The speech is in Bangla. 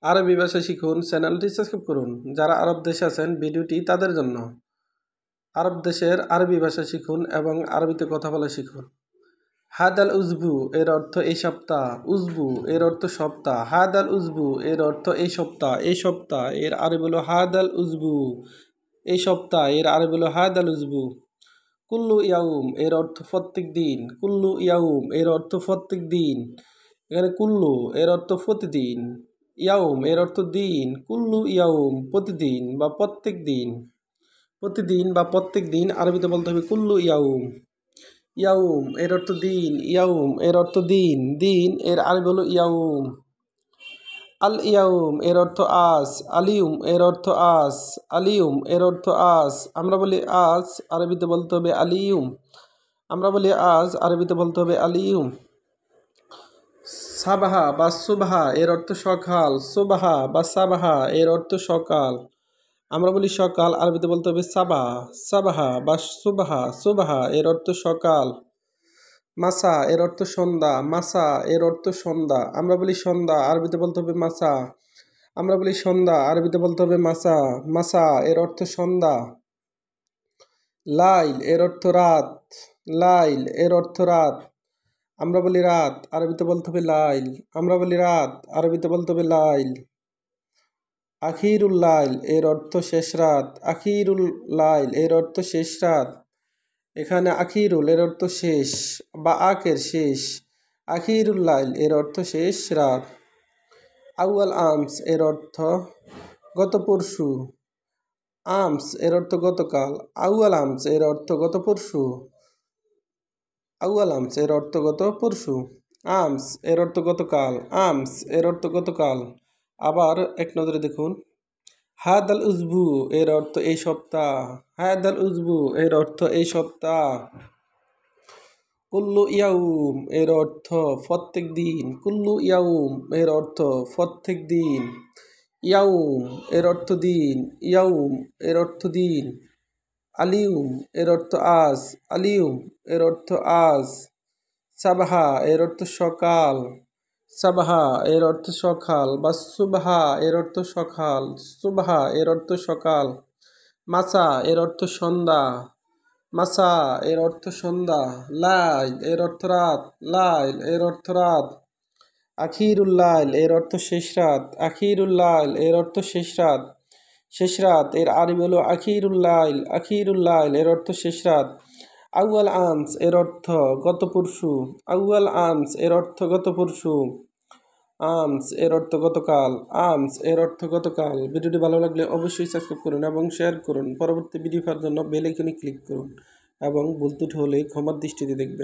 আরবি ভাষা শিখুন, চ্যানেলটি সাবস্ক্রাইব করুন। যারা আরব দেশে আছেন ভিডিওটি তাদের জন্য। আরব দেশের আরবি ভাষা শিখুন এবং আরবিতে কথা বলা শিখুন। হাদাল উজবু এর অর্থ এই সপ্তাহ, উজবু এর অর্থ সপ্তাহ, হাদাল উজবু এর অর্থ এই সপ্তাহ, এই সপ্তাহ এর আরবি হলো হাদাল উজবু, এই সপ্তাহ এর আরবি হলো হাদাল উজবু। কুল্লু ইয়াউম এর অর্থ প্রত্যেক দিন, কুল্লু ইয়াউম এর অর্থ প্রত্যেক দিন। এখানে কুল্লু এর অর্থ প্রতিদিন, ইয়াউম এর অর্থ দিন, কুল্লু ইয়াউম প্রতিদিন বা প্রত্যেক দিন, প্রতিদিন বা প্রত্যেক দিন আরবিতে বলতে হবে কুল্লু ইয়াউম। ইয়াউম এর অর্থ দিন, ইয়াউম এর অর্থ দিন, দিন এর আরবি হলো ইয়াউম। আল ইয়াউম এর অর্থ আজ, আলিউম এর অর্থ আজ, আলিউম এর অর্থ আজ। আমরা বলি আজ, আরবিতে বলতে হবে আলিউম। আমরা বলি আজ, আরবিতে বলতে হবে আলিউম। সাবাহা বা সুবাহা এর অর্থ সকাল, সুবাহা বা সাবাহা এর অর্থ সকাল। আমরা বলি সকাল, আরবিতে বলতে হবে সাবাহ, সাবাহা বা সুবাহা, সুবাহা এর অর্থ সকাল। মাসা এর অর্থ সন্ধ্যা, মাসা এর অর্থ সন্ধ্যা। আমরা বলি সন্ধ্যা, আরবিতে বলতে হবে মাসা। আমরা বলি সন্ধ্যা, আরবিতে বলতে হবে মাসা, মাসা এর অর্থ সন্ধ্যা। লাইল এর অর্থ রাত, লাইল এর অর্থ রাত। আমরা বলি রাত, আরবিতে বলতে হবে লাইল। আমরা বলি রাত, আরবিতে বলতে হবে লাইল। আখিরুল লাইল এর অর্থ শেষ রাত, আখিরুল লাইল এর অর্থ শেষ রাত। এখানে আখিরুল এর অর্থ শেষ বা আখের শেষ, আখিরুল লাইল এর অর্থ শেষ রাত। আউয়াল আমস এর অর্থ গত পরশু, আমস এর অর্থ গতকাল, আউয়াল আমস এর অর্থ গত পরশু, আউয়াল আমস এর অর্থ গত পরশু। আমস এর অর্থ গতকাল, আমস এর অর্থ গতকাল। আবার এক নজরে দেখুন, হাদাল উজবু এর অর্থ এই সপ্তাহ, হাদাল উজবু এর অর্থ এই সপ্তাহ। কুল্লু ইয়াউম এর অর্থ প্রত্যেক দিন, কুল্লু ইয়াউম এর অর্থ প্রত্যেক দিন। ইয়াউম এর অর্থ দিন, ইয়াউম এর অর্থ দিন। আলিউম এর অর্থ আজ, আলিউম এর অর্থ আজ। সাবাহা এর অর্থ সকাল, সাবাহা এর অর্থ সকাল বা সুবাহা এর অর্থ সকাল, সুবাহা এর অর্থ সকাল। মাসা এর অর্থ সন্ধ্যা, মাসা এর অর্থ সন্ধ্যা। লাইল এর অর্থ রাত, লাইল এর অর্থ রাত। আখিরুল লাইল এর অর্থ শেষ রাত, আখিরুল লাইল এর অর্থ শেষ রাত। শেষ রাত এর আরবি হলো আখিরুল লাইল, আখিরুল লাইল এর অর্থ শেষ রাত। আউয়াল আমস এর অর্থ গত পরশু, আউয়াল আমস এর অর্থ গত পরশু। আমস এর অর্থ গতকাল, আমস এর অর্থ গতকাল। ভিডিওটি ভালো লাগলে অবশ্যই সাবস্ক্রাইব করুন এবং শেয়ার করুন। পরবর্তী ভিডিও পাওয়ার জন্য বেল আইকনে ক্লিক করুন এবং ভুল ত্রুটি হলে ক্ষমার দৃষ্টিতে দেখবেন।